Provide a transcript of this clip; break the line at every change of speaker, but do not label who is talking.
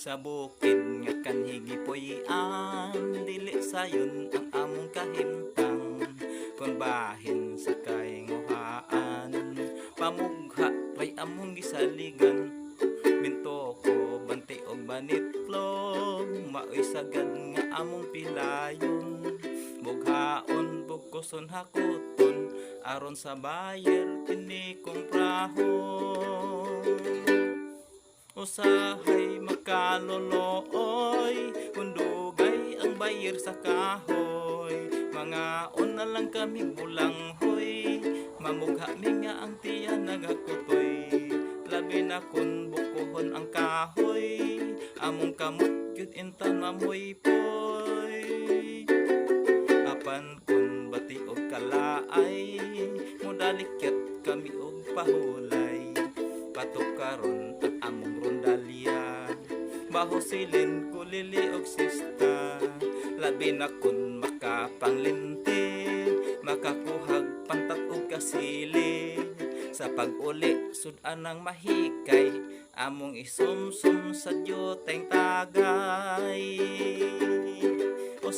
Sa bukid nga kanhigi puy-an, dili sayon ang among kahimtang. Kung bahin sa kainguhaan, pamugha ray among gisaligan. Minto ko banti og banitlog, maoy sagad nga among pilayon. Bughaon bugkoson hakuton, aron sa bayer kini kong prahon. Usahay magkalolooy, kundugay ang bayer sa kahoy. Mga na lang kami bulanghoy, mamugha mi nga ang tiyan nagakutoy. Labi na kun bukuhon ang kahoy, among kamot yun intan mamoy poy. Apan kun bati og kalaay, mudalikyat kami og pahulay. Patok karon ang among rondalya, bahosilin kulili og sista. Labi na kun makapanglinti, makakuhag pantat og kasili. Sa pag-uli sudan ng mahikay, among isumsum sa diyoteng tagay.